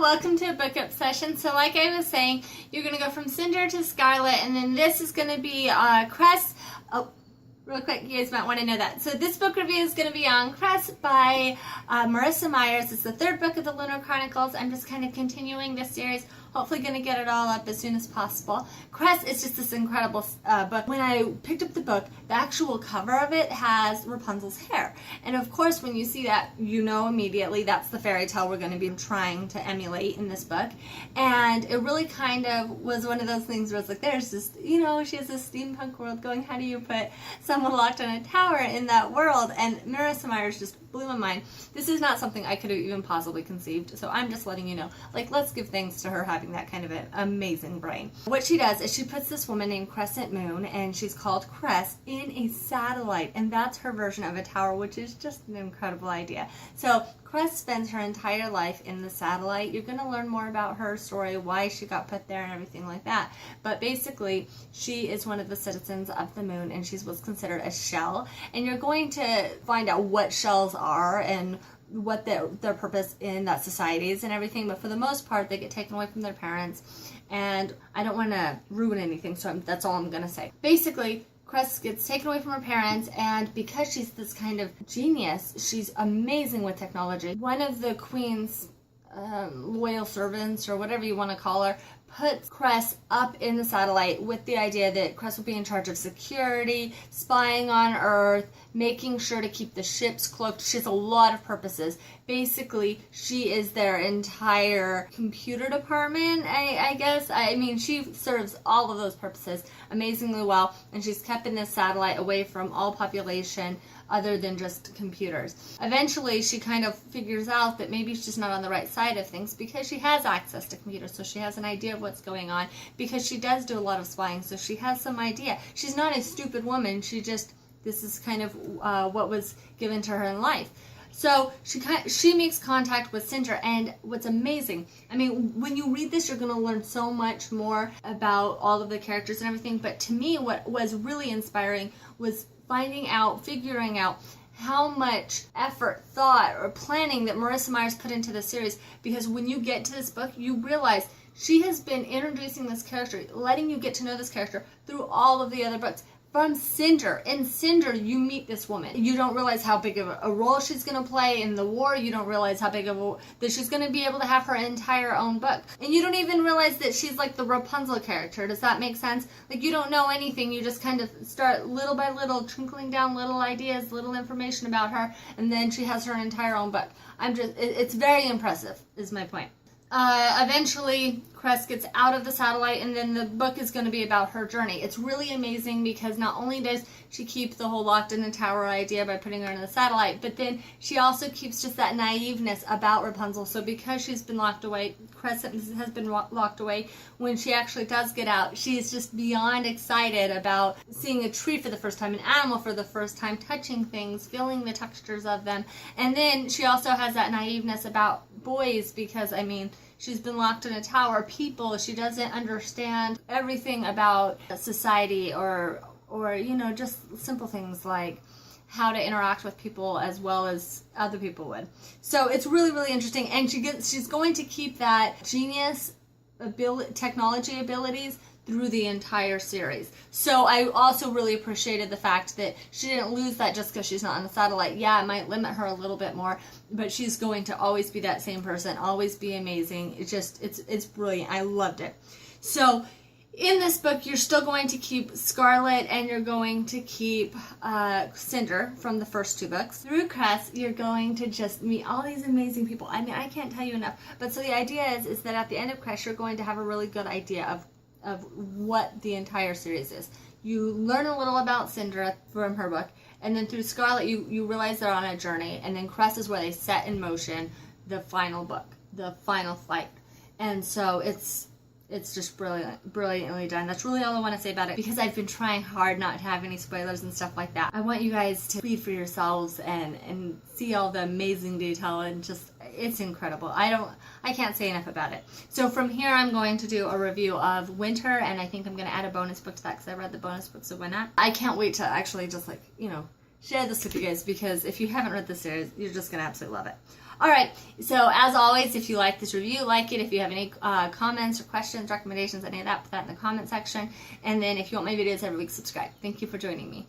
y'all, welcome to a book up session. So like I was saying, you're going to go from Cinder to Scarlet, and then this is going to be Cress. Oh, real quick, you guys might want to know that. So this book review is going to be on Cress by Marissa Meyers. It's the third book of the Lunar Chronicles. I'm just kind of continuing this series. Hopefully going to get it all up as soon as possible. Cress is just this incredible book. When I picked up the book, the actual cover of it has Rapunzel's hair. And of course, when you see that, you know immediately that's the fairy tale we're going to be trying to emulate in this book. And it really kind of was one of those things where it's like, there's this, you know, she has this steampunk world going, how do you put someone locked in a tower in that world? And Marissa Meyers just blew my mind. This is not something I could have even possibly conceived, so I'm just letting you know, like, let's give thanks to her having that kind of an amazing brain. What she does is she puts this woman named Crescent Moon, and she's called Cress, in a satellite, and that's her version of a tower, which is just an incredible idea. So Cress spends her entire life in the satellite. You're going to learn more about her story, why she got put there and everything like that. But basically, she is one of the citizens of the moon, and she's what's considered a shell. And you're going to find out what shells are and what their purpose in that society is and everything. But for the most part, they get taken away from their parents. And I don't want to ruin anything, so that's all I'm going to say. Basically, Cress gets taken away from her parents, and because she's this kind of genius, she's amazing with technology. One of the queen's loyal servants, or whatever you want to call her, puts Cress up in the satellite with the idea that Cress will be in charge of security, spying on Earth, making sure to keep the ships cloaked. She has a lot of purposes. Basically, she is their entire computer department, I guess. I mean, she serves all of those purposes amazingly well, and she's kept in this satellite away from all population other than just computers. Eventually, she kind of figures out that maybe she's not on the right side of things because she has access to computers, so she has an idea of what's going on, because she does do a lot of spying, so she has some idea. She's not a stupid woman, she just, this is kind of what was given to her in life. So she makes contact with Cinder, and what's amazing, I mean, when you read this, you're going to learn so much more about all of the characters and everything, but to me, what was really inspiring was figuring out how much effort, thought, or planning that Marissa Meyers put into the series, because when you get to this book, you realize she has been introducing this character, letting you get to know this character through all of the other books. From Cinder. In Cinder, you meet this woman. You don't realize how big of a role she's going to play in the war. You don't realize how big of that she's going to be able to have her entire own book. And you don't even realize that she's like the Rapunzel character. Does that make sense? Like, you don't know anything. You just kind of start little by little, trickling down little ideas, little information about her, and then she has her entire own book. It's very impressive, is my point. Eventually, Cress gets out of the satellite, and then the book is going to be about her journey. It's really amazing because not only does she keep the whole locked in the tower idea by putting her in the satellite, but then she also keeps just that naiveness about Rapunzel. So because she's been locked away, Cress has been locked away, when she actually does get out, she's just beyond excited about seeing a tree for the first time, an animal for the first time, touching things, feeling the textures of them. And then she also has that naiveness about boys, because, I mean, she's been locked in a tower, people, she doesn't understand everything about society or you know, just simple things like how to interact with people as well as other people would. So it's really, really interesting, and she's going to keep that genius technology abilities through the entire series. So I also really appreciated the fact that she didn't lose that just because she's not on the satellite. Yeah, it might limit her a little bit more, but she's going to always be that same person, always be amazing. It's brilliant. I loved it. So in this book, you're still going to keep Scarlet, and you're going to keep Cinder from the first two books. Through Cress, you're going to just meet all these amazing people. I mean, I can't tell you enough. But so the idea is that at the end of Cress, you're going to have a really good idea of what the entire series is. You learn a little about Cinder from her book, and then through Scarlet, you realize they're on a journey, and then Cress is where they set in motion the final book, the final fight. And so it's just brilliantly done. That's really all I want to say about it, because I've been trying hard not to have any spoilers and stuff like that. I want you guys to read for yourselves and see all the amazing detail, and just, it's incredible. I can't say enough about it. So from here, I'm going to do a review of Winter, and I think I'm going to add a bonus book to that because I read the bonus books of Winter. I can't wait to actually just, like, you know, share this with you guys, because if you haven't read the series, you're just going to absolutely love it. All right, so as always, if you like this review, like it. If you have any comments or questions, recommendations, any of that, put that in the comment section. And then if you want my videos every week, subscribe. Thank you for joining me.